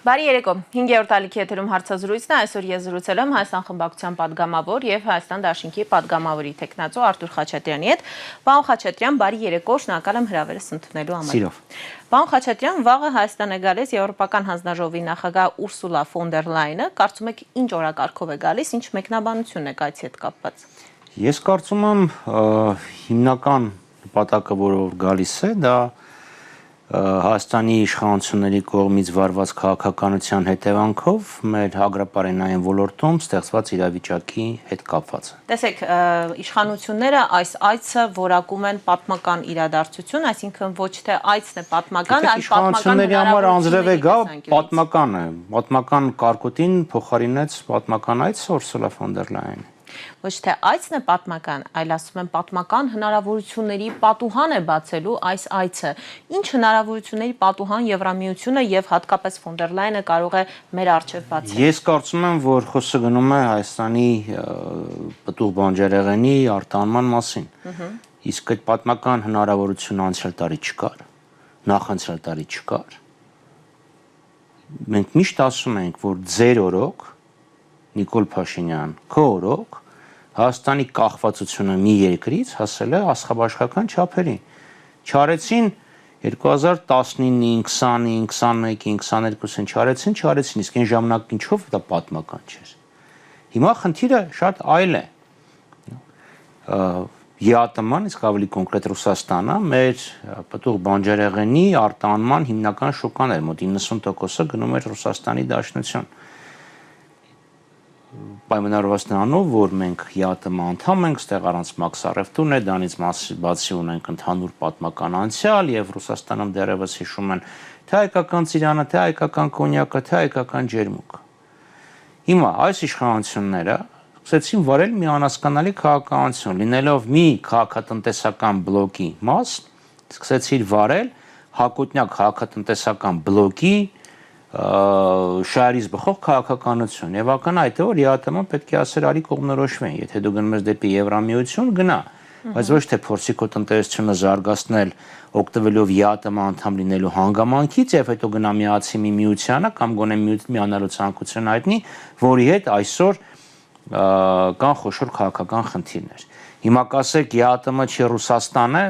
Բարի երեկո, 5-րդ ալիքի եթերում հարցազրույցն է, այսօր ես զրուցել եմ Հայաստան խմբակցության պատգամավոր և Հայաստան դաշինքի պատգամավորի տեխնացու Արտուր Խաչատրյանի հետ։ Պարոն Խաչատրյան, բարի երեկո, շնորհակալ եմ հրավերս ընդունելու համար։ Սիրով։ Պարոն Խաչատրյան, վաղը Հայաստան է գալիս Եվրոպական հանձնաժողովի նախագահ Ուրսուլա ֆոն դեր Լայենը, կարծում եք ինչ օրակարգով է գալիս, ինչ մեկնաբանություն է այցի հետ կապված։ Ես կարծում եմ հիմնական նպատակը, որով գալիս է, դա Հայաստանի իշխանությունների կողմից վարված քաղաքականության հետևանքով մեր հագրապարենային ոլորտում ստեղծված իրավիճակի հետ կապված է։ Տեսեք, իշխանությունները այս այցը որակում են պատմական իրադարձություն, այսինքն ոչ թե այցն է պատմական, այլ իշխանությունների համար անձրև է գա պատմական է։ Պատմական կարկոտին փոխարինեց պատմական այց Ուրսուլա ֆոն դեր Լայենը։ Ոչ թե այցն է պատմական, այլ ասում եմ պատմական հնարավորությունների պատուհան է բացելու այս այցը։ Ինչ հնարավորությունների պատուհան Եվրամիությունը եւ հատկապես ֆոն դեր Լայենը կարող է մեր առջև բացել։ Ես կարծում եմ, որ խոսքը գնում է Հայաստանի պտուղ բանջարեղենի արտահանման մասին։ Իսկ այդ պատմական հնարավորությունը անցյալ տարի չկար, նախանցյալ տարի չկար։ Մենք միշտ ասում ենք, որ ձեր օրոք Նիկոլ Փաշինյան, քո օրոք Հայաստանի կախվածությունը մի երկրից հասել է աշխարհաշխարհական չափերին։ Չարեցին 2019-ին, 20-ին, 21-ին, 22-ին չարեցին, իսկ այն ժամանակ ինչով դա պատմական չէր։ Հիմա խնդիրը շատ այլ է։ ԵԱՏՄ-ն, իսկ ավելի կոնկրետ Ռուսաստանը, մեր պտուղ բանջարեղենի արտահանման հիմնական շուկան էր, մոտ 90%-ը գնում էր Ռուսաստանի Դաշնություն։ Պայմանավորված նրանով, որ մենք ԵԱՏՄ անդամ ենք, ստեղ առանց Մաքս առևտուրն է, դրանից բացի ունենք ընդհանուր պատմական անցյալ եւ Ռուսաստանում դեռևս հիշում են թե հայկական ծիրանը, թե հայկական կոնյակը, թե հայկական ջերմուկը։ Հիմա այս իշխանությունները սկսեցին վարել մի անհասկանալի քաղաքականություն, լինելով մի քաղաքատնտեսական բլոկի մաս, սկսեցին վարել հակոտնյակ քաղաքատնտեսական բլոկի շահերից բխող քաղաքականություն եւ ակնհայտ է որ ԵԱՏՄ-ը պետք է ասեր արի կողմնորոշվեն, եթե դու գնում ես դեպի Եվրամիություն, գնա, բայց ոչ թե փորձի քո տնտեսությունը զարգացնել օգտվելով ԵԱՏՄ անդամ լինելու հանգամանքից եւ հետո գնա միացի մի միությանը կամ գոնե միանալու ցանկություն հայտնի, որի հետ այսօր կան խոշոր քաղաքական խնդիրներ։ Հիմա կասեք ԵԱՏՄ չի Ռուսաստանը,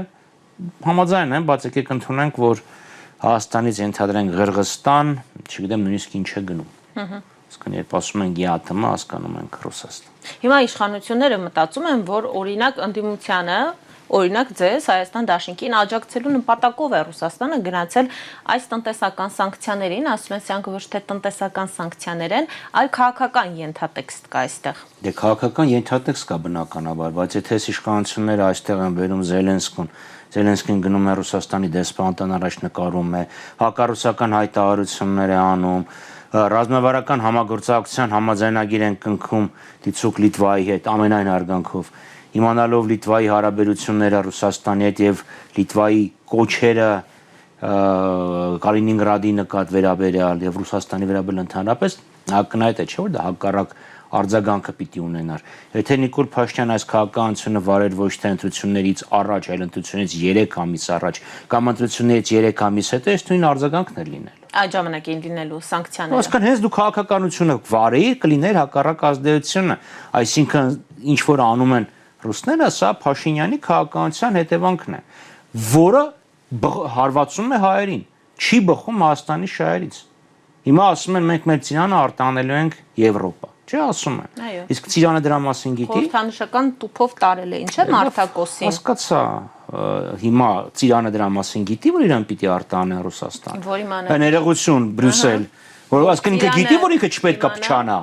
համաձայն եմ, բայց եկեք ընդունենք, որ Հայաստանից ենթադրենք Ղրղստան, չգիտեմ նույնիսկ ինչ է գնում։ Իսկ երբ ասում ենք ԵԱՏՄ, հասկանում ենք Ռուսաստան։ Հիմա իշխանությունները մտածում են, որ օրինակ ընդդիմությանը, օրինակ ձեզ Հայաստան դաշինքին աջակցելու նպատակով է Ռուսաստանը գնացել այս տնտեսական սանկցիաներին, ասում են սրանք ոչ թե տնտեսական սանկցիաներ են, այլ քաղաքական ենթատեքստ կա այստեղ։ Դե քաղաքական ենթատեքստ կա բնականաբար, բայց եթե իշխանությունները այստեղ են վերում Զելենսկին գնում է Ռուսաստանի դեսպանատան առաջ նկարում է, հակառուսական հայտարարություններ է անում, ռազմավարական համագործակցության համաձայնագիր են կնքում դիցուք Լիտվայի հետ ամենայն հարգանքով, իմանալով Լիտվայի հարաբերությունները Ռուսաստանի հետ եւ Լիտվայի կոչերը Կալինինգրադի նկատ վերաբերյալ եւ Ռուսաստանի վերաբերյալ ընդհանրապես ակնհայտ է, չէ՞ որ դա հակառակ արձագանքը պիտի ունենար։ Եթե Նիկոլ Փաշինյանը այս քաղաքականությունը վարեր ոչ թե ընտրություններից առաջ, այլ ընտրությունից 3 ամիս առաջ, կամ ընտրություններից 3 ամիս հետո, այս նույն արձագանքն էր լինելու։ Այդ ժամանակ էին լինելու սանկցիաները։ Այսինքն հենց դու քաղաքականությունը վարեի, կլիներ հակառակ ազդեցությունը, այսինքն ինչ որ անում են ռուսները, սա Փաշինյանի քաղաքականության հետևանքն է, որը հարվածում է հայերին, չի բխում Հայաստանի շահերից։ Հիմա ասում են մենք մեր ծիրանը արտահանելու ենք Եվրոպա։ Չէ, ասում են։ Իսկ ծիրանը դրա մասին գիտի։ Խորհրդանշական տուփով տարել է, ինչ է Մարտակոսին։ Հասկացա, հիմա ծիրանը դրա մասին գիտի, որ իրան պիտի արտահանեն Ռուսաստան։ Որի մանր։ Ներողություն, Բրյուսել, որ ասկին ինքը գիտի, որ ինքը չպետք է փչանա։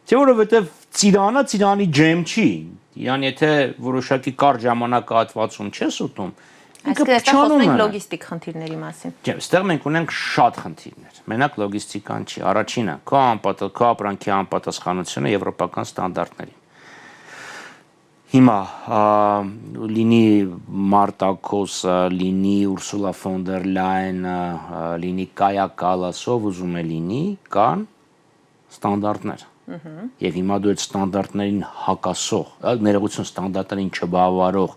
Չէ, որովհետև ծիրանի ջեմ չի։ Իրան եթե որոշակի կարճ ժամանակահատվածում չես ուտում, Այսինքն այստեղ խոսում ենք լոգիստիկ խնդիրների մասին։ Չէ, այստեղ մենք ունենք շատ խնդիրներ։ Մենակ լոգիստիկան չի։ Առաջինը, քո ապրանքի անպատասխանությունը եվրոպական ստանդարտներին։ Հիմա լինի Մարտակոսը, լինի Ուրսուլա ֆոն դեր Լայենը, լինի Կայա Կալասը, ուզում է լինի, կան ստանդարտներ։ Եվ հիմա դու այդ ստանդարտներին հակասող, ներողություն ստանդարտներին չբավարարող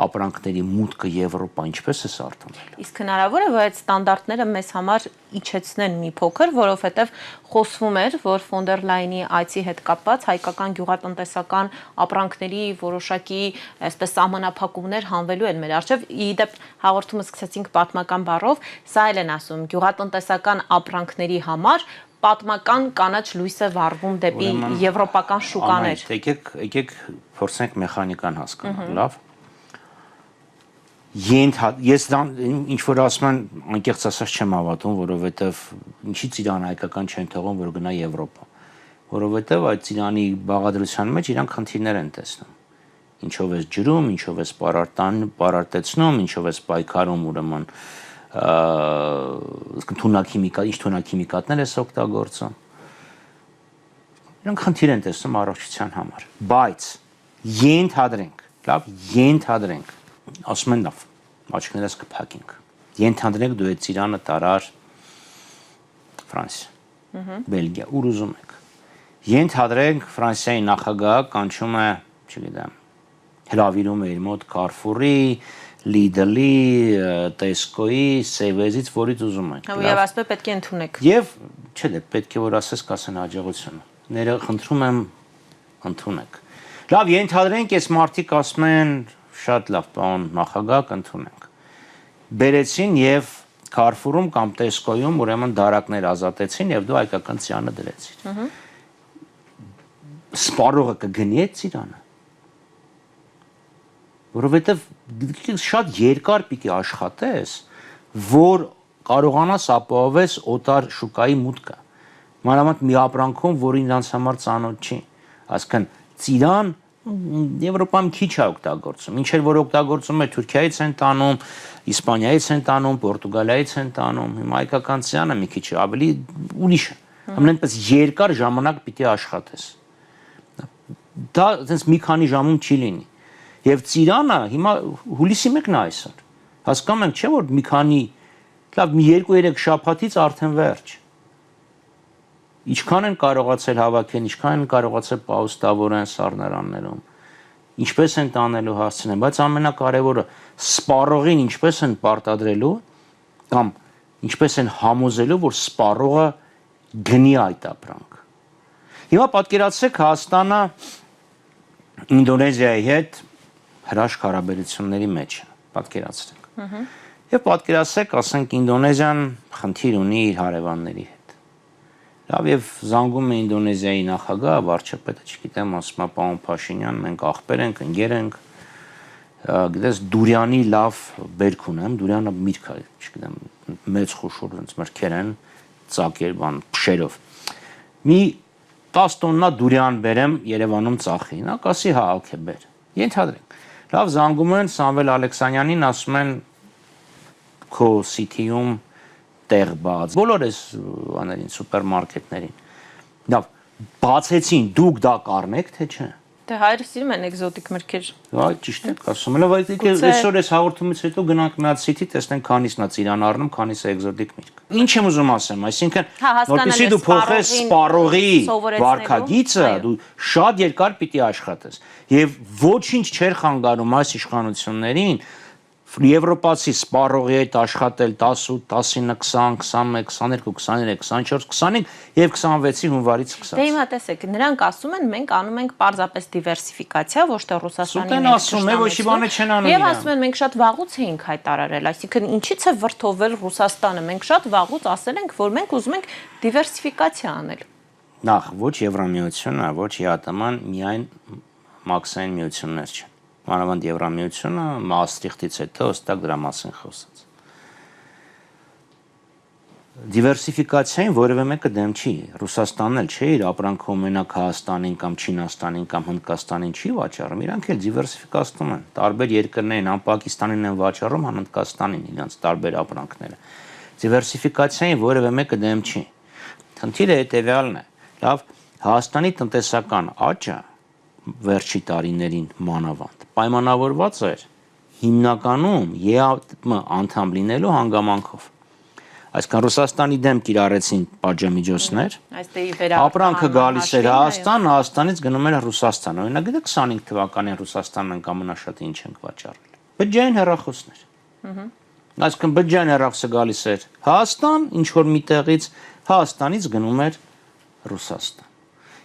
ապրանքների մուտքը Եվրոպա ինչպես է սարթունել։ Իսկ հնարավոր է, որ այդ ստանդարտները մեզ համար իջեցնեն մի փոքր, որովհետև խոսվում էր, որ ֆոն դեր Լայնի այցի հետ կապված հայկական գյուղատնտեսական ապրանքների որոշակի այսպես սահմանափակումներ հանվելու են մեր առջև։ Իդեպ հաղորդումը սկսեցինք պատմական բառով, սա էլ են ասում, գյուղատնտեսական ապրանքների համար պատմական կանաչ լույս է վառվում դեպի եվրոպական շուկաներ։ Եկեք փորձենք մեխանիկան հասկանալ, լավ։ Ես ինչ որ ասում են անկեղծ ասած չեմ հավատում, որովհետև ինչի ծիրան հայկական չեն թողում, որ գնա Եվրոպա, որովհետև այդ ծիրանի բաղադրության մեջ իրանք խնդիրներ են տեսնում։ Ինչով է ջրում, ինչով է պարարտեցնում, ինչով է պայքարում, ուրեմն թունաքիմիկատներ է օգտագործում։ Իրանք խնդիր են տեսնում առողջության համար, բայց ենթադրենք, լավ, ենթադրենք, ասում են լավ, աչքներս կփակենք։ Ենթադրենք դու այդ ծիրանը տարար Ֆրանսիա, Բելգիա, ուր ուզում եք։ Ենթադրենք Ֆրանսիայի նախագահը կանչում է, չգիտեմ, հրավիրում է իր մոտ Carrefour-ի, Lidl-ի, Tesco-ի, Sainsbury's, որից ուզում եք։ Եվ ասում է պետք է ընդունեք։ Եվ չէ՞ դե պետք է որ ասես կասեն հաջողություն։ Խնդրում եմ ընդունեք։ Լավ, ենթադրենք այս մարդիկ ասում են շատ լավ, պարոն նախագահ, կընդունենք։ Բերեցին եւ Carrefour-ում կամ Tesco-ում ուրեմն դարակներ ազատեցին եւ դու հայկական ծիրանը դրեցիր։ Սպառողը կգնի այդ ծիրանը։ Որովհետեւ շատ երկար պիտի աշխատես, որ կարողանաս ապահովես օտար շուկայի մուտքը։ Մանավանդ մի ապրանքում, որը իրանց համար ծանոթ չի։ Այսինքն ծիրան Եվրոպայում քիչ է օգտագործում։ Ինչեր որ օգտագործում է Թուրքիայից են տանում, Իսպանիայից են տանում, Պորտուգալիայից են տանում։ Հիմա հայկական ծիրանը մի քիչ ավելի ուրիշ է։ Ամենպես երկար ժամանակ պիտի աշխատես։ Դա այսպես մի քանի ժամում չի լինի։ Եվ ծիրանը հիմա հուլիսի 1-ն է այսօր։ Հասկանում ենք, չէ՞ որ մի քանի լավ մի 2-3 շաբաթից արդեն վերջ։ Ինչքան են կարողացել հավաքեն, ինչքան են կարողացել պաուստավորեն սառնարաններում, ինչպես են տանելու հասցնեն, բայց ամենակարևորը սպառողին ինչպես են պարտադրելու կամ ինչպես են համոզելու, որ սպառողը գնի այդ ապրանք։ Հիմա պատկերացրեք Հայաստանը Ինդոնեզիայի հետ հրաշք հարաբերությունների մեջ է, պատկերացրեք։ Եվ պատկերացրեք, ասենք Ինդոնեզիան խնդիր ունի իր հարևանների հետ։ Լավ, եւ զանգում է Ինդոնեզիայի նախագահը, վարչապետը, չգիտեմ, ասում է պարոն Փաշինյան, մենք ախպեր ենք, ընկեր ենք, գիտես Դուրյանի լավ բերք ունեմ, Դուրյանը միրգ է, չգիտեմ, մեծ խոշոր ոնց մրգեր են, ծակեր, բան, փշերով։ Մի 10 տոննա Դուրյան բերեմ Երևանում ծախի, նա կասի հա, օքեյ, բեր։ Ենթադրենք։ Լավ, զանգում են Սամվել Ալեքսանյանին, ասում են քո City-ում տեղ բաց, բոլոր այս աներին սուպերմարկետներին։ Լավ, բացեցին, դուք դա կառնեք, թե չէ։ Դե հայրը սիրում են էկզոտիկ մրգեր։ Այ ճիշտ եք ասում։ Լավ, այսօր այս հաղորդումից հետո գնանք մի հատ City, տեսնենք քանիսն է ծիրան առնում, քանիսը էկզոտիկ միրգ։ Ինչ եմ ուզում ասեմ, այսինքն որպեսզի դու փոխես սպառողի վարքագիծը, դու շատ երկար պիտի աշխատես։ Եւ ոչինչ չէր խանգարում այս իշխանություններին Եվրոպացի սպառողի հետ աշխատել 18, 19, 20, 21, 22, 23, 24, 25 եւ 26-ի հունվարից սկսած։ Դե հիմա տեսեք, նրանք ասում են մենք անում ենք պարզապես դիվերսիֆիկացիա, ոչ թե Ռուսաստանի մեջ։ Ասում են, ոչ մի բան չեն անում։ Եվ ասում են մենք շատ վաղուց էինք հայտարարել, այսինքն ինչի՞ց է վրթովել Ռուսաստանը։ Մենք շատ վաղուց ասել ենք, որ մենք ուզում ենք դիվերսիֆիկացիա անել։ Նախ ոչ Եվրամիությունը, ոչ ԵԱՏՄ-ն միայն մաքսային միություններ չեն։ Մանավանդ Եվրամիությունը Մաստրիխտից հետո հստակ դրա մասին խոսեց։ Դիվերսիֆիկացիային որևէ մեկը դեմ չի։ Ռուսաստանն էլ չէ իր ապրանքում մենակ Հայաստանին կամ Չինաստանին կամ Հնդկաստանին չի վաճառում, իրանք էլ դիվերսիֆիկացնում են։ Տարբեր երկրներին, համ Պակիստանին են վաճառում, համ Հնդկաստանին իրենց տարբեր ապրանքները։ Դիվերսիֆիկացիային որևէ մեկը դեմ չի։ Խնդիրը հետևյալն է։ Լավ, Հայաստանի տնտեսական աճը վերջի տարիներին մանավանդ պայմանավորված էր հիմնականում ԵԱՏՄ անդամ լինելու հանգամանքով։ Այսինքն Ռուսաստանի դեմ կիրառեցին պատժամիջոցներ, ապրանքը գալիս էր Հայաստան, Հայաստանից գնում էր Ռուսաստան։ Օրինակ, գիտեք 25 թվականին Ռուսաստանն ենք ամենաշատը ինչ ենք վաճառել։ բջջային հեռախոսներ։ Այսինքն բջջային հեռախոսը գալիս էր Հայաստան, ինչ որ միտեղից Հայաստանից գնում էր Ռուսաստան։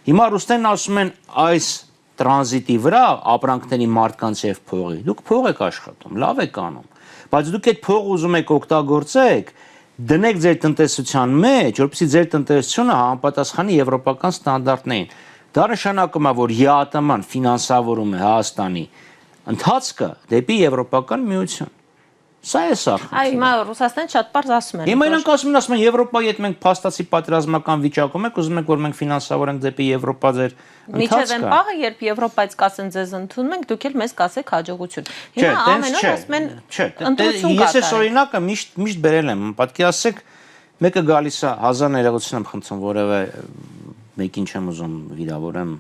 Հիմա ռուսներն ասում են այս տրանզիտի վրա ապրանքների մարդկանց եւ փողի։ Դուք փող եք աշխատում, լավ եք անում, բայց դուք այդ փողը ուզում եք օգտագործեք, դնեք ձեր տնտեսության մեջ, որպեսզի ձեր տնտեսությունը համապատասխանի եվրոպական ստանդարտներին։ Դա նշանակում է, որ ԵԱՏՄ-ն ֆինանսավորում է Հայաստանի ընթացքը դեպի Եվրոպական միություն։ Սա է սա։ Այ հիմա Ռուսաստանը շատ բարձ ասում են։ Հիմա իրանք ասում են Եվրոպայի հետ մենք փաստացի պատերազմական վիճակում ենք, ուզում ենք որ մենք ֆինանսավորենք դեպի Եվրոպա ձեր Միջև են պահը, երբ Եվրոպայից կասեն ձեզ ընդունում ենք, դուք էլ մեզ կասեք հաջողություն։ Հիմա ամեն օր ասում են ընտրություն կատարեք։ Ես այս օրինակը միշտ բերել եմ, պատկերացրեք, մեկը գալիս է 1000 ներողություն եմ խնդրում, որևէ մեկին չեմ ուզում վիրավորեմ։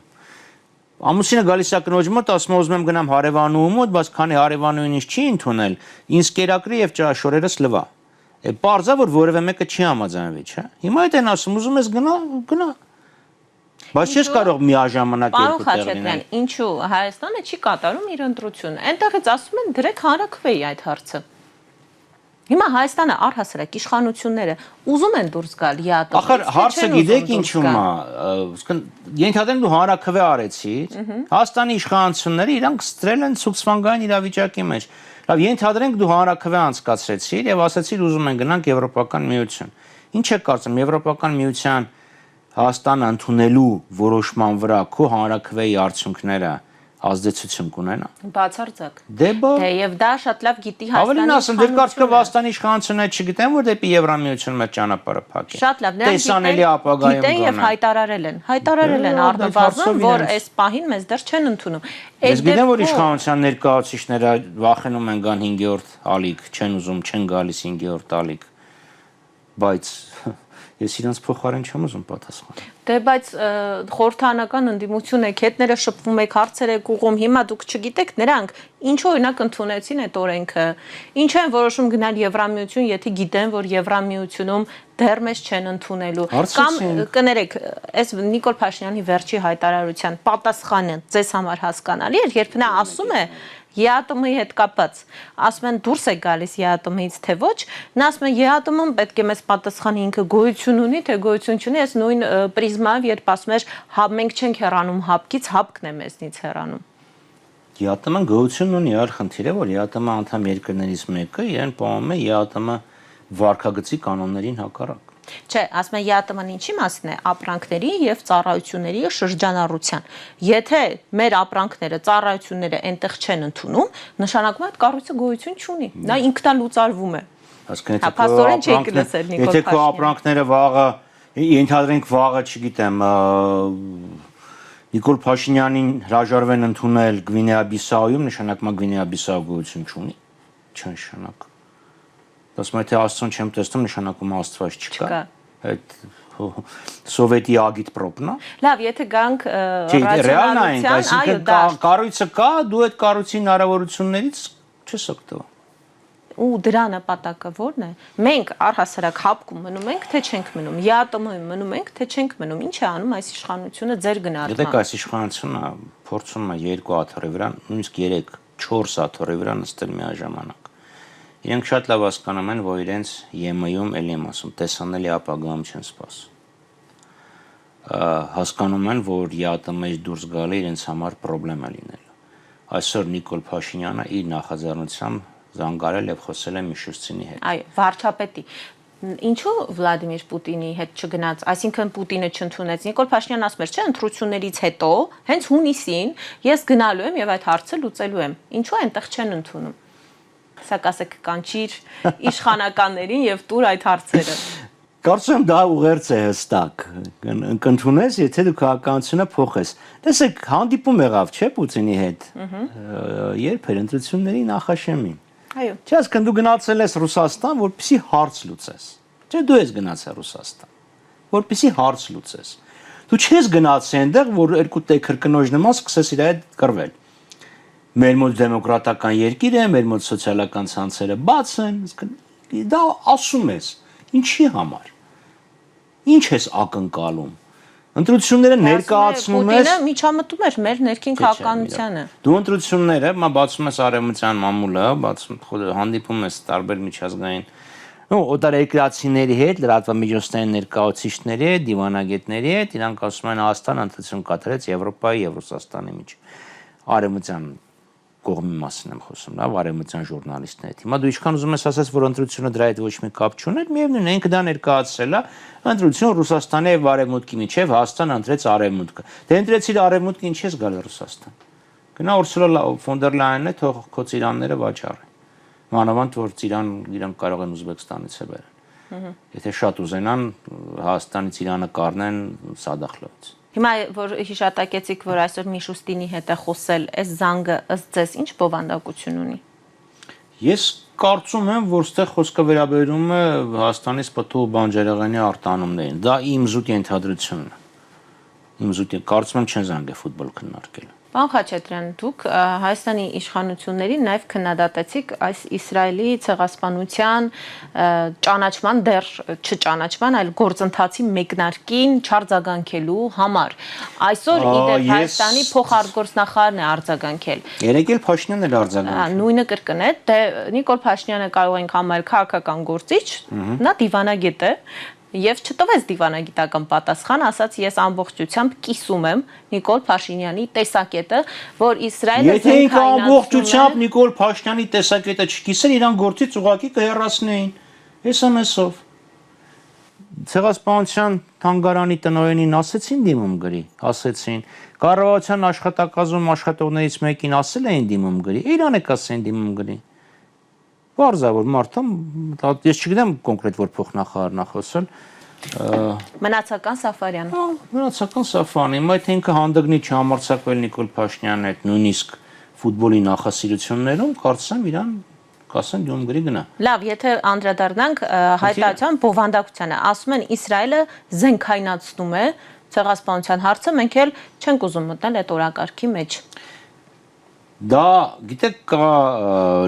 Ամուսինը գալիս է կնոջ մոտ, ասում է ուզում եմ գնամ հարևանուհու մոտ, բայց քանի հարևանուհին ինձ չի ընդունել, ինձ կերակրի եւ ճաշորերս լվա։ Պարզա որ որևէ մեկը չի համաձայնվի, չէ։ Հիմա այդ են ասում, ուզում ես գնա։ Բայց չես կարող միաժամանակ երկու տեղ լինել։ Ինչու Հայաստանը չի կատարում իր ընտրությունը։ Այնտեղից ասում են դրեք հանրաքվեի այդ հարցը։ Հիմա Հայաստանը առհասարակ իշխանությունները ուզում են դուրս գալ ԵԱՏՄ-ից։ Ախր հարցը գիտեք ինչու՞մ է, ենթադրենք դու հանրաքվե արեցիր, Հայաստանի իշխանությունները իրանք ստրել են ցուցվանգային իրավիճակի մեջ։ Լավ, ենթադրենք դու հանրաքվե անցկացրեցիր եւ ասացիր ուզում են գնանք Եվրոպական միություն։ Ինչ է կարծում Եվրոպական միության Հայաստանը ընդունելու որոշման վրա քո հանրաքվեի արդյունքները ազդեցություն կունենա։ Բացարձակ։ Դե եւ դա շատ լավ գիտի Հայաստանի։ Ավելին ասեմ, դեր կարծիքով Հայաստանի իշխանությունները չգիտեն, որ դեպի Եվրամիություն մեր ճանապարհը փակ է։ Շատ լավ, տեսանելի ապագայում գիտեն եւ հայտարարել են առնվազն, որ այս պահին մեզ դեռ չեն ընդունում։ Ես գիտեմ, որ իշխանության ներկայացուցիչները վախենում են գան 5-րդ ալիք, չեն ուզում, չեն գալիս 5-րդ ալիք, բայց ես իրանց փոխարեն չեմ ուզում պատասխանել։ Դե բայց խորհրդանական ընդդիմություն եք, հետները շփվում եք, հարցեր եք ուղում, հիմա դուք չգիտեք նրանք ինչու օրինակ ընդունեցին այդ օրենքը, ինչ են որոշում գնալ Եվրամիություն, եթե գիտեն, որ Եվրամիությունում դեռ մեզ չեն ընդունելու։ Կամ կներեք, այս Նիկոլ Փաշինյանի վերջի հայտարարության պատասխանը ձեզ համար հասկանալի է, երբ նա ասում է ԵԱՏՄ-ի հետ կապած, ասում են դուրս է գալիս ԵԱՏՄ-ից թե ոչ, նա ասում է ԵԱՏՄ-ն պետք է մեզ պատասխանի ինքը գոյություն ունի, թե գոյություն չունի, այս նույն պրիզմայով, երբ ասում էր մենք չենք հեռանում հապկից, հապկն է մեզնից հեռանում։ ԵԱՏՄ-ն գոյություն ունի, այլ խնդիր է, որ ԵԱՏՄ անդամ երկրներից մեկը իրեն պահում է ԵԱՏՄ վարքագծի կանոններին հակառակ։ Չէ, ասում են ԵԱՏՄ-ն ինչի մասին է, ապրանքների եւ ծառայությունների շրջանառության։ Եթե մեր ապրանքները, ծառայությունները այնտեղ չեն ընդունում, նշանակում է այդ կառույցը գոյություն չունի։ Դա ինքնալուծարվում է։ Եթե քո ապրանքները վաղը, ենթադրենք վաղը, չգիտեմ, Նիկոլ Փաշինյանին հրաժարվեն ընդունել Գվինեա-Բիսաուում, նշանակում է Գվինեա-Բիսաու գոյություն չունի, չնշանակում։ Ասում եմ, թե Աստծուն չեմ տեսնում, նշանակում է Աստված չկա։ Այդ սովետի ագիտպրոպն է։ Լավ, եթե գանք ռացիոնալության, այսինքն կառույցը կա, դու այդ կառույցի հնարավորություններից չես օգտվում։ Ու դրա նպատակը ո՞րն է։ Մենք առհասարակ հապկում մնում ենք, թե չենք մնում, ԵԱՏՄ-ում մնում ենք, թե չենք մնում։ Ինչ է անում այս իշխանությունը ձեր գնահատմամբ։ Գիտեք, այս իշխանությունը փորձում է 2 աթոռի վրա, նույնիսկ 3-4 աթոռի վրա նստել միաժամանակ։ Իրենք շատ լավ հասկանում են, որ իրենց ԵՄ-ում էլի եմ ասում, տեսանելի ապագայում չեն սպասում։ Հասկանում են, որ ԵԱՏՄ-ից դուրս գալը իրենց համար պրոբլեմ է լինելու։ Այսօր Նիկոլ Փաշինյանը իր նախաձեռնությամբ զանգարել եւ խոսել է Միշուստինի հետ։ Այո, վարչապետի։ Ինչու Վլադիմիր Պուտինի հետ չգնաց, այսինքն Պուտինը չընդունեց։ Նիկոլ Փաշինյանն ասում էր, չէ, ընտրություններից հետո, հենց հունիսին ես գնալու եմ եւ այդ հարցը լուծելու եմ։ Ինչու այնտեղ չեն ընդունում։ Սա կասեք կանչիր իշխանականներին եւ տուր այդ հարցերը։ Կարծում եմ դա ուղերձ է հստակ։ Կընդունես, եթե դու քաղաքականությունը փոխես։ Տեսեք, հանդիպում եղավ, չէ, Պուտինի հետ։ Երբ էր ընտրությունների նախաշեմին։ Այո։ Չէ, ասկան դու գնացել ես Ռուսաստան, որպեսզի հարց լուծես։ Չէ, դու ես գնացել Ռուսաստան, որպեսզի հարց լուծես։ Դու չես գնացել այնտեղ, որ երկու տեքր կնոջ նման սկսես իր հետ կռվել։ Մեր մոտ դեմոկրատական երկիր է, մեր մոտ սոցիալական ցանցերը բաց են, դա ասում ես, ինչի համար։ Ինչ ես ակնկալում։ Ընտրությունները ներկայացնում ես Պուտինը միջամտում էր մեր ներքին քաղաքականությանը։ Դու ընտրությունները, բացում ես արևմտյան մամուլը, հանդիպում ես տարբեր միջազգային օտարերկրացիների հետ, լրատվամիջոցների ներկայացուցիչների հետ, դիվանագետների հետ, իրանք ասում են Հայաստան ընտրություն կատարեց Եվրոպայի եւ Ռուսաստանի միջեւ։ Արևմտյան կողմի մասին եմ խոսում, լավ, արևմտյան ժուրնալիստների հետ։ Հիմա դու ինչքան ուզում ես ասես, որ ընտրությունը դրա հետ ոչ մի կապ չուներ, միևնույն է, ինքը դա ներկայացրել է, ընտրություն Ռուսաստանի եւ Արևմուտքի միջեւ Հայաստան ընտրեց Արևմուտքը։ Դե ընտրեցիր Արևմուտքը, ինչ ես գալ Ռուսաստան։ Գնա Ուրսուլա ֆոն դեր Լայենն է, թող քո ծիրանները վաճառի։ Մանավանդ որ ծիրան իրանք կարող են Ուզբեկստանից է բերել։ Եթե շատ ուզենան Հայաստանից Իրանը կառնեն Սադախլովից։ Հիմա որ հիշատակեցիք, որ այսօր Միշուստինի հետ է խոսել, այս զանգը ըստ ձեզ ինչ բովանդակություն ունի։ Ես կարծում եմ, որ ստեղ խոսքը վերաբերում է Հայաստանի Սպտու բանջարեղենի արտանումներին։ Դա իմ զուտ ենթադրությունն է։ Իմ զուտ կարծում եմ չեն զանգը ֆուտբոլ քննարկել։ Պարոն Խաչատրյան, դուք Հայաստանի իշխանություններին նաև քննադատեցիք այս Իսրայելի ցեղասպանության ճանաչման դեռ չճանաչման, այլ գործընթացի մեկնարկին չարձագանքելու համար։ Այսօր իդեպ Հայաստանի փոխարտգործնախարարն է արձագանքել։ Երեք էլ Փաշինյանն էլ արձագանքել։ Նույնը կրկն է, դե Նիկոլ Փաշինյանը կարող ենք համարել քաղաքական գործիչ, նա դիվանագետ է։ Եվ չտվեց դիվանագիտական պատասխան, ասաց ես ամբողջությամբ կիսում եմ Նիկոլ Փաշինյանի տեսակետը, որ Իսրայելը Եթե ինքը ամբողջությամբ Նիկոլ Փաշինյանի տեսակետը չկիսեր, իրան գործից ուղղակի կհեռացնեին SMS-ով։ Ցեղասպանության թանգարանի տնօրենին ասեցին դիմում գրի, ասեցին։ Կառավարության աշխատակազմում աշխատողներից մեկին ասել էին դիմում գրի, իրան եք ասեն դիմում գրի։ Վարզավոր մարդը, ես չգիտեմ կոնկրետ որ փոխնախարարն է խոսել, Մնացական Սաֆարյանը։ Մնացական Սաֆարյանը, հիմա թե ինքը հանդգնի չհամարձակվել Նիկոլ Փաշինյանի հետ, նույնիսկ ֆուտբոլի նախասիրություններում, կարծեմ իրան կասեն դյում գրի գնա։ Լավ, եթե անդրադառնանք հայտարարության բովանդակությանը, ասում են Իսրայելը զենքայնացնում է ցեղասպանության հարցը, մենք էլ չենք ուզում մտնել այդ օրակարգի մեջ։ Դա, գիտեք, կա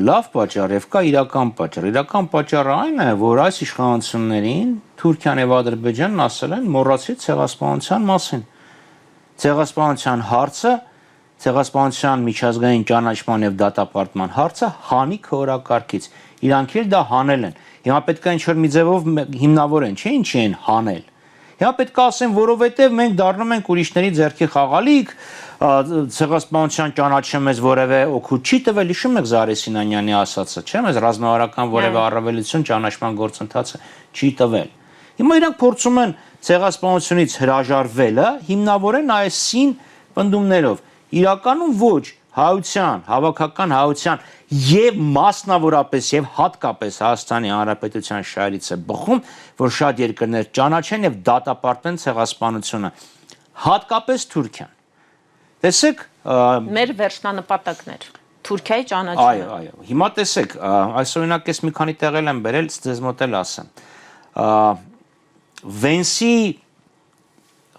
լավ պատճառ եւ կա իրական պատճառ։ Իրական պատճառը այն է, որ այս իշխանություններին Թուրքիան եւ Ադրբեջանն ասել են մոռացի ցեղասպանության մասին։ Ցեղասպանության հարցը, ցեղասպանության միջազգային ճանաչման եւ դատապարտման հարցը հանի քորակարգից։ Իրանք էլ դա հանել են։ Հիմա պետք է ինչ-որ մի ձևով հիմնավորեն, չէ՞ ինչի են հանել։ Հիմա պետք է ասեն, որովհետեւ մենք դառնում ենք ուրիշների ձեռքի խաղալիք, ցեղասպանության ճանաչը մեզ որևէ օգուտ չի տվել, հիշում եք Զարե Սինանյանի ասածը, չէ՞, մեզ ռազմավարական որևէ առավելություն ճանաչման գործընթացը չի տվել։ Հիմա իրանք փորձում են ցեղասպանությունից հրաժարվելը հիմնավորեն այսին պնդումներով։ Իրականում ոչ, հայության, հավաքական հայության եւ մասնավորապես եւ հատկապես Հայաստանի Հանրապետության շահերից է բխում, որ շատ երկրներ ճանաչեն եւ դատապարտեն ցեղասպանությունը, հատկապես Թուրքիան։ Տեսեք, մեր վերջնանպատակներ Թուրքիայի ճանաչումը։ Այո։ Հիմա տեսեք, այս օրինակ ես մի քանի տեղել եմ բերել, ձեզ մոտ էլ ասեմ։ Վենսի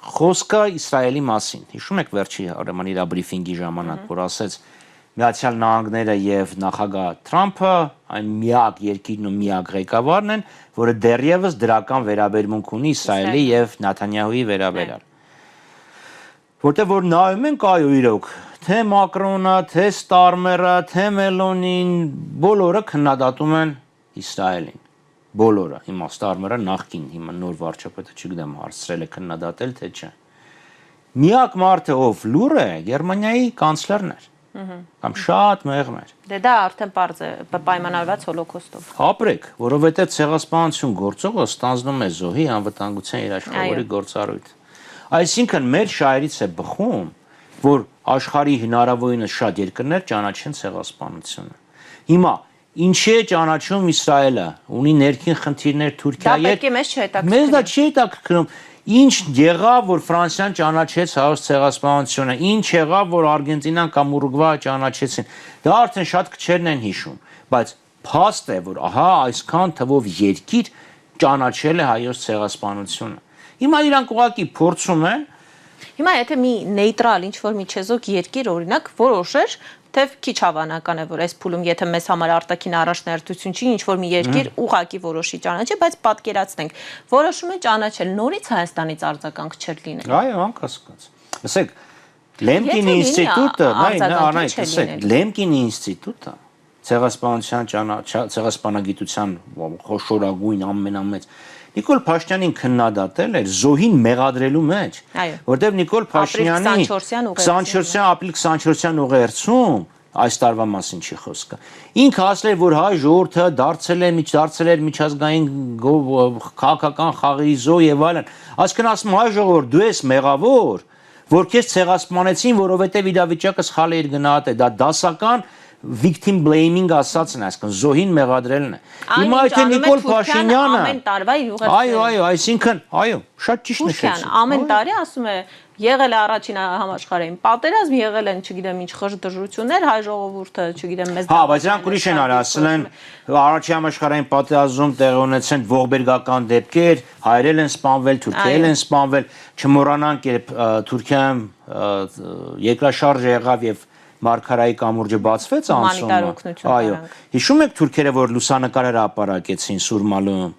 խոսքը Իսրայելի մասին։ Հիշում եք վերջի ուրեմն իր բրիֆինգի ժամանակ, որ ասեց Միացյալ Նահանգները եւ նախագահ Թրամփը այն միակ երկիրն ու միակ ղեկավարն են, որը դեռևս դրական վերաբերմունք ունի Իսրայելի եւ Նեթանյահուի վերաբերյալ։ Որտեղ որ նայում ենք այո իրոք, թե Մակրոնը, թե Ստարմերը, թե Մելոնին, բոլորը քննադատում են Իսրայելին։ Բոլորը, հիմա Ստարմերը նախքին, հիմա նոր վարչապետը չգիտեմ հարցրել է քննադատել թե չէ։ Միակ մարդը ով լուր է, Գերմանիայի կանցլերն էր։ Կամ շատ մեղմ էր։ Դե դա արդեն պարզ է պայմանավորված հոլոկոստով։ Ապրեք, որովհետև ցեղասպանություն գործողը ստանձնում է զոհի անվտանգության երաշխավորի գործառույթ։ Այսինքն մեր շահերից է բխում, որ աշխարհի հնարավորինս շատ երկրներ ճանաչեն ցեղասպանությունը։ Հիմա ինչի է ճանաչում Իսրայելը, ունի ներքին խնդիրներ Թուրքիայի հետ։ Դա պետք է մեզ չհետաքրքրի։ Մեզ դա չի հետաքրքրում։ Ինչ եղավ, որ Ֆրանսիան ճանաչեց հայոց ցեղասպանությունը, ինչ եղավ, որ Արգենտինան կամ Ուրուգվայը ճանաչեցին։ Դա արդեն շատ քչերն են հիշում, բայց փաստ է, որ ահա այսքան թվով երկիր ճանաչել է հայոց ցեղասպանությունը։ Հիմա իրանք ուղղակի փորձում են Հիմա եթե մի նեյտրալ ինչ-որ միջեզոք երկիր օրինակ որոշեր, թե քիչ հավանական է, որ այս փուլում եթե մեզ համար արտաքին առաջնահերթություն չի, ինչ-որ մի երկիր ուղակի որոշի ճանաչի, բայց պատկերացնենք, որոշում է ճանաչել, նորից Հայաստանից արձագանք չէր լինել։ Այո, անկասկած։ Ասեք, Լեմկինի ինստիտուտը, Լեմկինի ինստիտուտը ցեղասպանագիտության խոշորագույն ամենամեծ Նիկոլ Փաշինյանին քննադատել էր զոհին մեղադրելու մեջ, որտեղ Նիկոլ Փաշինյանի 24-յան ապրիլ 24-յան ուղերձում այս տարվա մասին չի խոսքը։ Ինքը ասել էր, որ հայ ժողովուրդը դարձել էր միջազգային քաղաքական խաղերի զոհ եւ այլն։ Այսինքն ասում հայ ժողովուրդ դու ես մեղավոր, որ քեզ ցեղասպանեցին, որովհետեւ իրավիճակը սխալ էր գնահատել։ Դա դասական victim blaming ասածն է, այսինքն զոհին մեղադրելն է։ Հիմա եթե Նիկոլ Փաշինյանը ամեն տարվա իր ուղերձները Այո, այսինքն, այո, շատ ճիշտ նշեցիք։ Ամեն տարի ասում է եղել է առաջին համաշխարհային պատերազմ, եղել են, չգիտեմ, ինչ խժդժություններ, հայ ժողովուրդը, չգիտեմ, մեզ Հա, բայց նրանք ուրիշ են ասել են առաջին համաշխարհային պատերազմում տեղի ունեցան ողբերգական դեպքեր, հայերել են սպանվել, թուրքերել են սպանվել, չմոռանանք, երբ Թուրքիայում երկրաշարժը եղավ եւ Մարգարայի կամուրջը բացվեց անցումը։ Այո, հիշում եք թուրքերը, որ լուսանկարներ ապարակեցին Սուրմալում։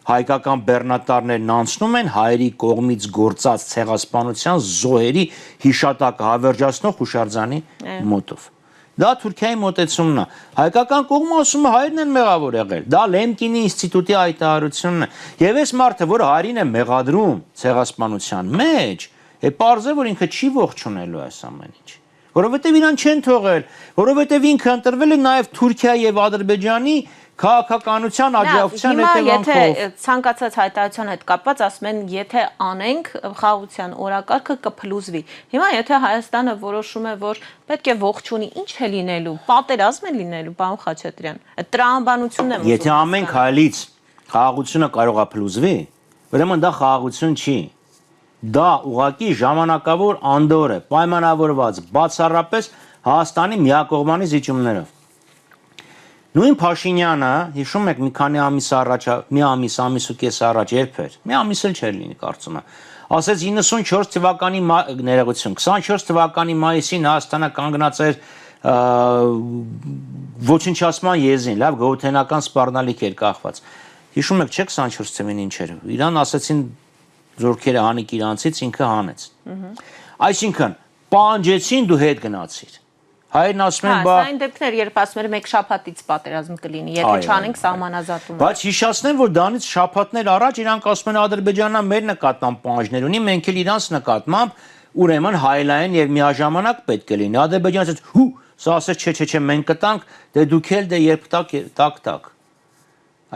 Հայկական բեռնատարներն անցնում են հայերի կողմից գործած ցեղասպանության զոհերի հիշատակը հավերժացնող հուշարձանի մոտով։ Դա Թուրքիայի մոտեցումն է։ Հայկական կողմը ասում է հայերն են մեղավոր եղել։ Դա Լեմկինի ինստիտուտի հայտարարությունն է։ Եվ այս մարդը, որ հայերին է մեղադրում ցեղասպանության մեջ, պարզ է, որ ինքը չի ողջունելու այս ամեն ինչ։ Որովհետև իրան չեն թողել, որովհետև ինքը ընտրվել է նաև Թուրքիայի եւ Ադրբեջանի քաղաքականության աջակցության հետևանքով։ Եթե ցանկացած հայտարարության հետ կապված ասում են, եթե անենք խաղաղության օրակարգը կփլուզվի։ Հիմա եթե Հայաստանը որոշում է, որ պետք է ողջունի, ինչ է լինելու, պատերազմ է լինելու, պարոն Խաչատրյան։ Այդ տրամաբանությունն է։ Եթե ամեն քայլից խաղաղությունը կարող է փլուզվի, ուրեմն դա խաղաղություն չի։ Դա ուղղակի ժամանակավոր անդոր է, պայմանավորված բացառապես Հայաստանի միակողմանի զիջումներով։ Նույն Փաշինյանը, հիշում եք, մի քանի ամիս առաջ, մի ամիս ու կես առաջ երբ էր, մի ամիս էլ չէր լինի, կարծում եմ, ասեց 94 թվականի ներողություն, 24 թվականի մայիսին Հայաստանը կանգնած էր ոչնչացման եզրին, լավ գոհութենական սպառնալիք էր կախված։ Հիշում եք, չէ՞ 24 թվականին ինչ էր։ Իրան ասեցին զորքերը հանիկ իրանցից, ինքը հանեց։ Այսինքն, պահանջեցին դու հետ գնացիր։ Հայերն ասում են, բա այն դեպքեր, երբ ասում են մեկ շաբաթից պատերազմ կլինի, եթե չանենք սահմանազատում։ Բայց հիշեցնեմ, որ դրանից շաբաթներ առաջ իրանք ասում են Ադրբեջանը մեր նկատմամբ պահանջներ ունի, մենք էլ իրանց նկատմամբ ուրեմն հայլային եւ միաժամանակ պետք է լինի։ Ադրբեջանը ասեց, հու, սա ասեց, չէ, մենք կտանք, դե դուք էլ դե երբ տակ։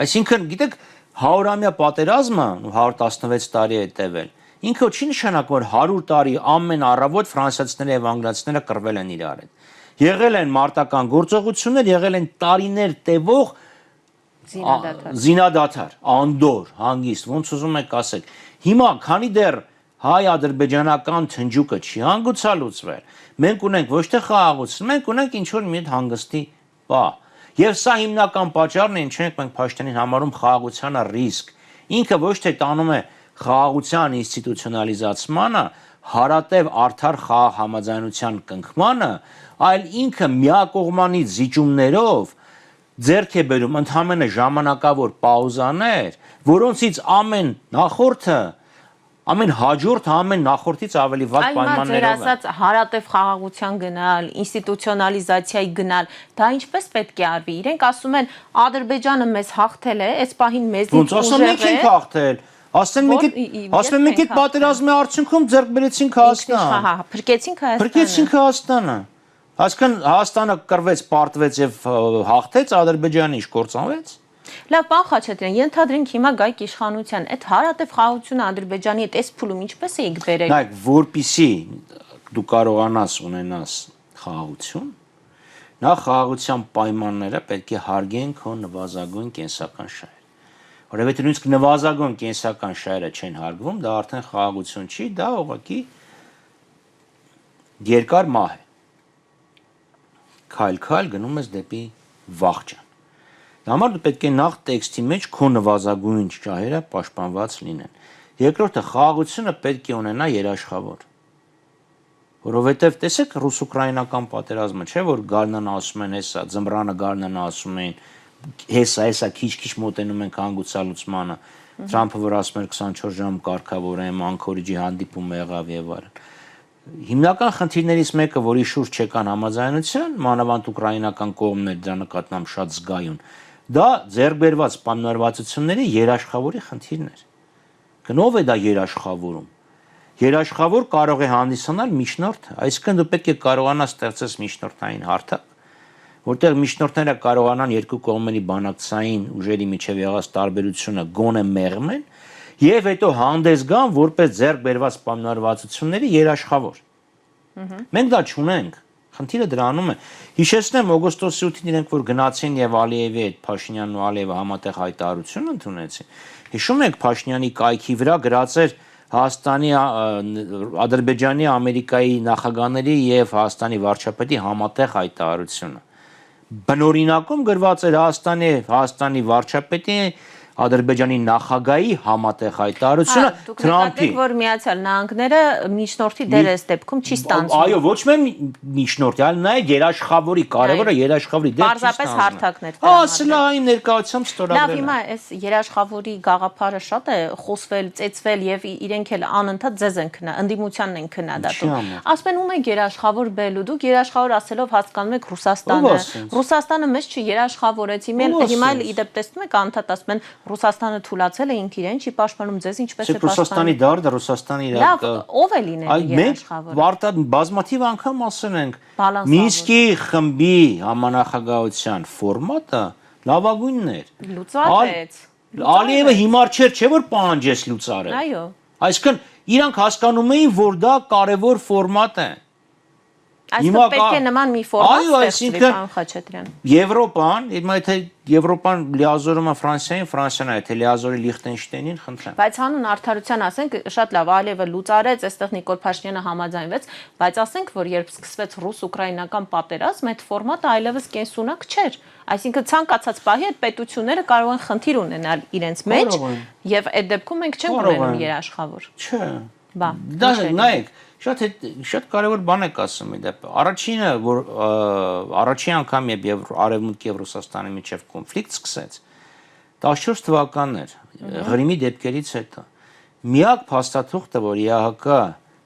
Այսինքն, գիտեք, 100-ամյա պատերազմը 116 տարի է տևել։ Ինքը չի նշանակում, որ 100 տարի ամեն առավոտ ֆրանսիացիները եւ անգլիացիները կռվել են իրար հետ։ Եղել են մարտական գործողություններ, եղել են տարիներ տևող զինադադար, անդոր, հանգիստ, ոնց ուզում եք ասեք։ Հիմա, քանի դեռ հայ-ադրբեջանական թնջուկը չի հանգուցալուծվել, մենք ունենք ոչ թե խաղաղություն, մենք ունենք ինչ-որ մի հանգստի պահ։ Եվ սա հիմնական պատճառն է, ինչու ենք մենք Փաշինյանին համարում խաղաղությանը ռիսկ։ Ինքը ոչ թե տանում է խաղաղության ինստիտուցիոնալիզացմանը, հարատև արդար խաղաղ համաձայնության կնքմանը, այլ ինքը միակողմանի զիջումներով ձեռք է բերում ընդհանրապես ժամանակավոր պաուզաներ, որոնցից ամեն հաջորդը ամեն նախորդից ավելի վատ պայմաններով է։ Այլ ասած հարատև խաղաղության գնալ, ինստիտուցիոնալիզացիայի գնալ, դա ինչպես պետք է արվի։ Իրենք ասում են Ադրբեջանը մեզ հաղթել է, այս պահին մեզից ուժեղ է։ Ոնց ասում ենք ենք հաղթել։ Ասում են մենք այդ պատերազմի արդյունքում ձեռք բերեցինք Հայաստան։ Հա, փրկեցինք Հայաստանը։ Փրկեցինք Հայաստանը։ Այսինքն Հայաստանը կռվեց, պարտվեց եւ հաղթեց, Ադրբեջանը ինչ կործանվեց։ Լավ, պարոն Խաչատրյան, ենթադրենք հիմա գայք իշխանության, այդ հարատև խաղաղությունը Ադրբեջանի հետ այս փուլում ինչպես էիք բերել։ Նայեք, որպիսի դու կարողանաս ունենաս խաղաղություն, նախ խաղաղության պայմանները պետք է հարգեն քո նվազագույն կենսական շահերը։ Որովհետեւ նույնիսկ նվազագույն կենսական շահերը չեն հարգվում, դա արդեն խաղաղություն չի, դա ուղղակի երկար մահ է։ Քայլ-քայլ գնում ես դեպի վախճան։ Դա համար դու պետք է նախ տեքստի մեջ քո նվազագույն շահերը պաշտպանված լինեն։ Երկրորդը խաղաղությունը պետք է ունենա երաշխավոր։ Որովհետև տեսեք ռուս-ուկրաինական պատերազմը, չէ՞ որ գարնան ասում են հեսա, ձմռանը գարնան ասում են, հեսա քիչ-քիչ մոտենում ենք հանգուցալուծմանը։ Թրամփը որ ասում էր 24 ժամ կարգավորեմ, Անկորիջի հանդիպում եղավ եւ այլն։ Հիմնական խնդիրներից մեկը, որի շուրջ չեկան համաձայնության, մանավանդ ուկրաինական կողմն էր դրա նկատմամբ շատ զգայուն, դա ձեռքբերված պայմանավորվածությունների երաշխավորի խնդիրն էր։ Գնով է դա երաշխավորում։ Երաշխավոր կարող է հանդիսանալ միջնորդը, այսինքն դու պետք է կարողանաս ստեղծես միջնորդային հարթակ, որտեղ միջնորդները կարողանան երկու կողմերի բանակցային ուժերի միջև եղած տարբերությունը գոնե մեղմեն եւ հետո հանդես գան որպես ձեռք բերված պայմանավորվածությունների երաշխավոր։ Մենք դա չունենք։ Խնդիրը դրանում է։ Հիշեցնեմ օգոստոսի 8-ին իրենք որ գնացին եւ Ալիևի հետ Փաշինյանն ու Ալիևը համատեղ հայտարարություն ընդունեցին։ Հիշում եք Փաշինյանի կայքի վրա գրած էր Հայաստանի, Ադրբեջանի, Ամերիկայի նախագահների եւ Հայաստանի վարչապետի համատեղ հայտարարությունը։ Բնօրինակում գրված էր Հայաստանի վարչապետի Ադրբեջանի նախագահի համատեղ հայտարարությունը Թրամփի։ Դուք որ Միացյալ Նահանգները միջնորդի դեր է ստեպքում չի ստանձնում։ Այո, ոչ միայն միջնորդի, այլ նաև երաշխավորի, կարևորը երաշխավորի դեր չի ստանձնում։ Պարզապես հարթակներ տրամադրել։ Սա իմ ներկայությամբ ստորագրել։ Լավ, հիմա այս երաշխավորի գաղափարը շատ է խոսվել, ծեծվել եւ իրենք էլ անընդհատ ձեզ են քնա, ընդդիմությանն են քննադատում։ Ասում են ում եք երաշխավոր բելու, դուք երաշխավոր ասելով հասկանում եք Ռուսաստանը։ Ռուսաստանը մեզ չերաշխավորեց, հիմա էլ իդեպ տեսնում եք անընդհատ ասում են Ռուսաստանը թուլացել է ինքը իրեն չի պաշտպանում ձեզ ինչպես է պաշտպանում։ Ռուսաստանի դարդը Ռուսաստանի իրական։ Լավ, ով է լինել երաշխավոր։ Մենք բազմաթիվ անգամ ասել ենք Մինսկի խմբի համանախագահության ֆորմատը լավագույնն էր։ Լուծարեց։ Ալիևը հիմար չէ որ պահանջեց լուծարել։ Այո։ Այսինքն իրանք հասկանում էին որ դա կարևոր ֆորմատ է։ Այսինքն պետք է նման մի ֆորմատ ստեղծվի, պարոն Խաչատրյան։ Եվրոպան, եթե Եվրոպան լիազորում է Ֆրանսիային, Ֆրանսիան եթե լիազորի Լիխտենշտեյնին, խնդրեմ։ Բայց հանուն արդարության ասենք, շատ լավ, Ալիևը լուծարեց, այստեղ Նիկոլ Փաշինյանը համաձայնվեց, բայց ասենք, որ երբ սկսվեց ռուս-ուկրաինական պատերազմ, այդ ֆորմատը այլևս կենսունակ չէր։ Այսինքն ցանկացած պահի այդ պետությունները կարող են խնդիր ունենալ իրենց մեջ, եւ այդ դեպքում մենք չենք ունենում երաշխավոր։ Չէ։ Բա։ Դա նայեք, շատ կարևոր բան եք ասում իդեպ։ Առաջինը, որ առաջին անգամ երբ Արևմուտքի եւ Ռուսաստանի միջև կոնֆլիկտ սկսեց, 14 թվականն էր, Ղրիմի դեպքերից հետո։ Միակ փաստաթուղթը, որ ԵԱՀԿ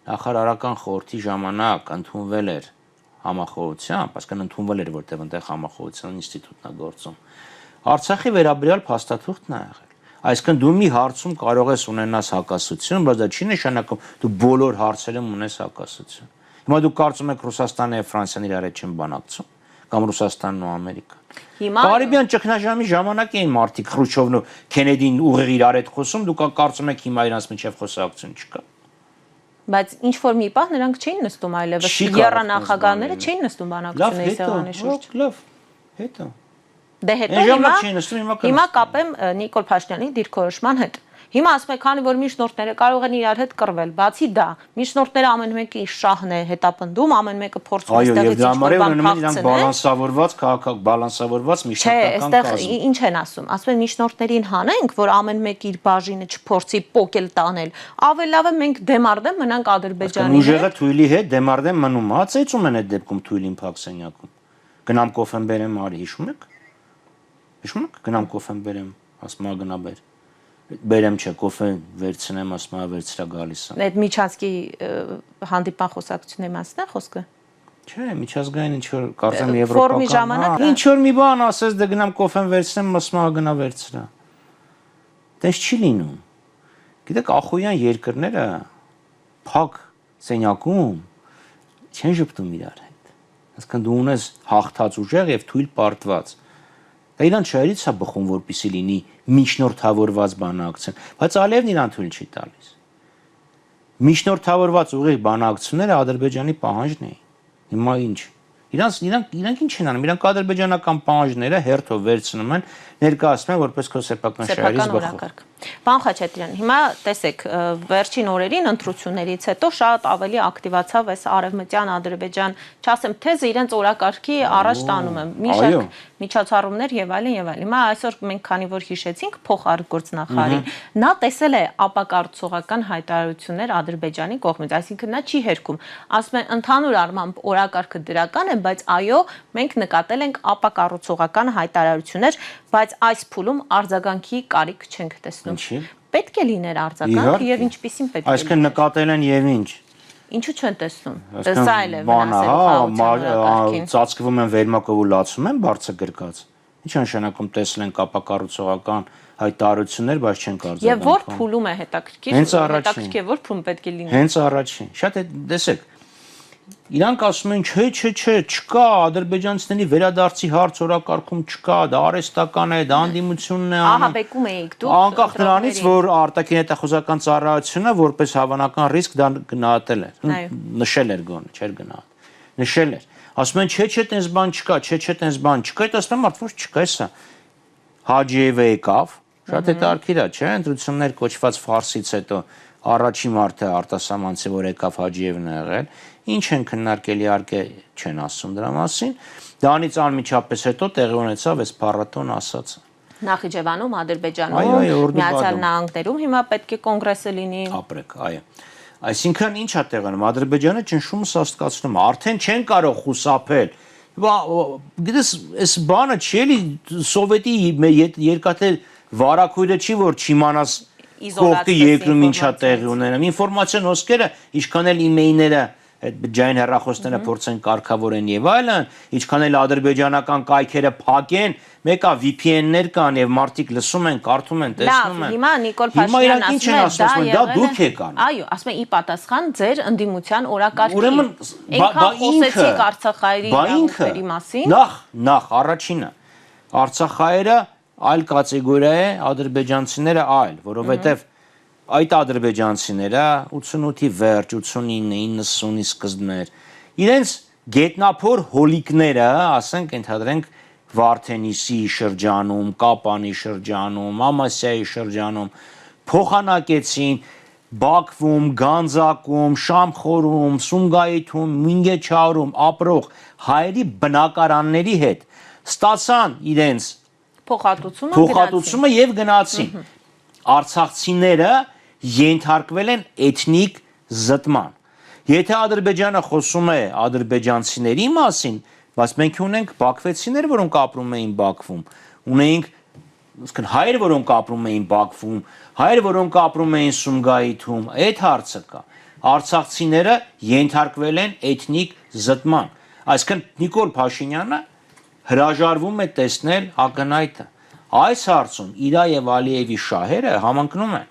նախարարական խորհրդի ժամանակ ընդունվել էր համախոհությամբ, այսինքն ընդունվել էր, որտեղ այնտեղ համախոհության ինստիտուտն է գործում, Արցախի վերաբերյալ փաստաթուղթն է եղել։ Այսինքն դու մի հարցում կարող ես ունենաս հակասություն, բայց դա չի նշանակում դու բոլոր հարցերում ունես հակասություն։ Հիմա դու կարծում ես Ռուսաստանը եւ Ֆրանսիան իրար հետ չեն բանակցում, կամ Ռուսաստանն ու Ամերիկան։ Հիմա Կարիբյան ճգնաժամի ժամանակ էին մարդիկ Խրուչովն ու Քենեդին ուղիղ իրար հետ խոսում, դուք կարծում եք հիմա իրանց միջև խոսակցություն չկա։ Բայց ինչ որ մի պահ նրանք չէին նստում այլևս, երանախագահները չէին նստում բանակցությունների սեղանի շուրջ։ Լավ, հետո Դե հետո հիմա կապեմ Նիկոլ Փաշինյանի դիրքորոշման հետ։ Հիմա ասում եք, քանի որ միջնորդները կարող են իրար հետ կռվել, բացի դա, միջնորդները ամեն մեկը իր շահն է հետապնդում, ամեն մեկը փորձում է ստեղից ինչ-որ բան փախցնել։ Բալանսավորված քաղաքակ, բալանսավորված միջնորդական կազմ։ Չէ, այստեղ ինչ են ասում։ Ասում են միջնորդներին հանենք, որ ամեն մեկը իր բաժինը չփորձի պոկել տանել։ Ավելի լավ է մենք դեմարդեմ մնանք Ադրբեջանի հետ։ Ուժեղը թույլի հետ դեմարդեմ մնում, հա, ծեծում են այդ դեպքում թույլին փակսենյակում։ Գնամ կոֆեն բերեմ, արի, հիշում եք։ Հիշում եք, գնամ կոֆեն բերեմ, ասում ա գնա բեր։ Բերեմ չէ, կոֆե վերցնեմ, ասում ա վերցրա գալիս է։ Այդ Միչանսկի հանդիպան խոսակցությունների մասն է խոսքը։ Չէ, միջազգային ինչ որ կարծեմ եվրոպական։ Ֆորումի ժամանակ ինչ որ մի բան ասես, դե գնամ կոֆեն վերցնեմ, ասում ա գնա վերցրա։ Դες չի լինում։ Գիտեք, ախոյան երկրները փակ սենյակում չեն ճպտում իրար հետ։ Այսինքն դու ունես հաղթած ուժեղ եւ թույլ պարտված։ Դա իրան չայրից է բխում, որպեսի լինի միջնորդավորված բանակցություն, բայց Ալիևն իրան թույլ չի տալիս։ Միջնորդավորված ուղիղ բանակցությունները Ադրբեջանի պահանջն էին։ Հիմա ինչ։ Իրանք ինչ են անում։ Իրանք ադրբեջանական պահանջները հերթով վերցնում են, ներկայացնում են որպես քո սեփական շահերից բխող։ Պարոն Խաչատրյան, հիմա տեսեք, վերջին օրերին ընտրություններից հետո շատ ավելի ակտիվացավ այս արևմտյան Ադրբեջան, չասեմ թեզը իրենց օրակարգի առաջ տանում է, մի շարք միջոցառումներ եւ այլն։ Հիմա այսօր մենք քանի որ հիշեցինք փոխարգործնախարարին, նա տեսել է ապակառուցողական հայտարարություններ Ադրբեջանի կողմից, այսինքն նա չի հերքում, ասում է ընդհանուր առմամբ օրակարգը դրական է, բայց այո, մենք նկատել ենք ապակառուցողական հայտարարություններ, բայց այս փուլում արձագանքի կարիք չենք տեսնում։ Պետք է լիներ արձագանք եւ ինչպիսին պետք է։ Այսինքն նկատել են եւ ինչ։ Ինչու չեն տեսնում։ Սա էլ է վնասել ծածկվում են վերմակով ու լացում են բարձր գրկած։ Ինչ նշանակում տեսել են ապակառուցողական հայտարարություններ, բայց չեն կարծում։ Եվ որ փուլում է հետաքրքիր, որ փուլում պետք է լինի։ Հենց առաջին։ Շատ է, տեսեք։ Իրանք ասում են, չէ, չկա, ադրբեջանցիների վերադարձի հարց օրակարգում չկա, դա արհեստական է, դա անդիմությունն է անում։ Ահաբեկում էիք դուք։ Անկախ նրանից, որ արտաքին հետախուզական ծառայությունը որպես հավանական ռիսկ դա գնահատել էր, նշել էր գոնե, չէր գնահատել։ Նշել էր։ Ասում են, չէ, տենց բան չկա, տենց բան չկա, այդ ասում եմ, արդյոք չկա էսա։ Հաջիևը եկավ, շատ հետաքրքիր է, չէ՞, ընտրություններ կոչված ֆարսից հետո առաջին մարդը արտասահմանցի, որ եկավ Հաջիևն է եղել, ինչ են քննարկել իհարկե չեն ասում դրա մասին, դրանից անմիջապես հետո տեղի ունեցավ այս փառատոն ասածը։ Նախիջևանում, Ադրբեջանում, Միացյալ Նահանգներում հիմա պետք է կոնգրեսը լինի։ Ապրեք, այո։ Այսինքն ինչ է տեղանում, Ադրբեջանը ճնշումը սաստկացնում է, արդեն չեն կարող խուսափել։ Գիտես, այս բանը չի էլի սովետի երկաթե վարակույրը չի, որ չիմանաս կողքի երկրում ինչա տեղի ունենում։ Ինֆորմացիոն հոսքերը, ինչքան էլ իմեյլները, այդ բջջային հեռախոսները փորձեն կարգավորեն եւ այլն, ինչքան էլ ադրբեջանական կայքերը փակեն, մեկա VPN-ներ կան եւ մարդիկ լսում են, կարդում են, տեսնում են։ Հիմա Նիկոլ Փաշինյանն ասում է, դա դուք եք անում։ Այո, ասում է ի պատասխան ձեր ընդդիմության օրակարգի։ Ուրեմն այնքան խոսեցիք Արցախայրի իրավունքների մասին։ Նախ առաջինը Արցախայրը այլ կատեգորիա է, ադրբեջանցիները այլ, որովհետեւ այդ ադրբեջանցիները 88-ի վերջ, 89-ի, 90-ի սկզբներ, իրենց գետնափոր հոլիկները, ասենք, ընդհանրենք Վարդենիսի շրջանում, Կապանի շրջանում, Ամասիայի շրջանում փոխանակեցին Բաքվում, Գանձակում, Շամխորում, Սումգայիթում, Մինգեչարում ապրող հայերի բնակարանների հետ ստացան իրենց փոխհատուցումը եւ գնացին։ Արցախցիները ենթարկվել են էթնիկ զտման։ Եթե Ադրբեջանը խոսում է ադրբեջանցիների մասին, բայց մենք ունենք բաքվեցիներ, որոնք ապրում էին Բաքվում, ունենք հայեր, որոնք ապրում էին Բաքվում, հայեր, որոնք ապրում էին Սումգայիթում, այդ հարցը կա։ Արցախցիները ենթարկվել են էթնիկ զտման։ Այսինքն Նիկոլ Փաշինյանը հրաժարվում է տեսնել ակնհայտը։ Այս հարցում իր եւ Ալիևի շահերը համընկնում են։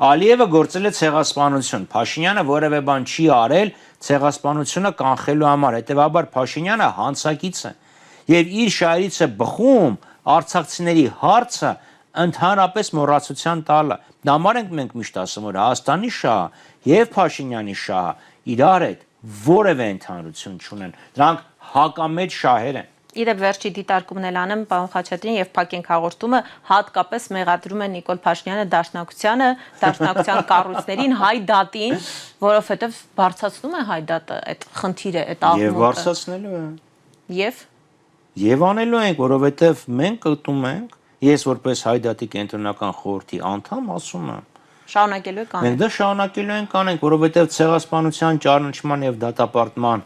Ալիևը գործել է ցեղասպանություն, Փաշինյանը որևէ բան չի արել ցեղասպանությունը կանխելու համար, հետեւաբար Փաշինյանը հանցակից է եւ իր շահերից է բխում արցախցիների հարցը ընդհանրապես մոռացության տալը։ Դա համար ենք մենք միշտ ասում, որ Հայաստանի շահը եւ Փաշինյանի շահը իրար հետ որևէ ընդհանրություն չունեն։ Դրանք հակամետ շահեր են։ Իրեւ վերջի դիտարկումն անեմ, պարոն Խաչատրյան, եւ փակենք հաղորդումը, հատկապես մեղադրում է Նիկոլ Փաշինյանը դաշնակցության կառույցներին, հայ դատին, որովհետեւ բարձրացնում է հայ դատը այդ խնդիրը, այդ աղմուկը։ Եվ բարձրացնելու է։ Եվ անելու ենք, որովհետեւ մենք կտում ենք, ես որպես հայ դատի կենտրոնական խորհրդի անդամ ասում եմ, շարունակելու եք անենք։ Մենք դա շարունակելու ենք անենք, որովհետեւ ցեղասպանության ճանաչման եւ դատապարտման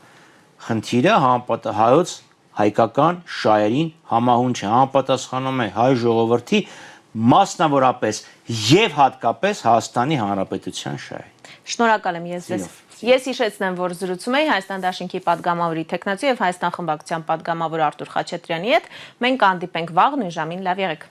խնդիրը հայոց հայկական շահերին համահունչ է, համապատասխանում է հայ ժողովրդի մասնավորապես եւ հատկապես Հայաստանի Հանրապետության շահերին։ Շնորհակալ եմ ես հիշեցնեմ, որ զրուցում էի Հայաստան Դաշինքի падգամավորի թեկնածու եւ Հայաստան խմբակցության падգամավոր Արթուր Խաչատրյանի հետ։ Մենք կհանդիպենք վաղ նույն ժամին, լավ եղեք։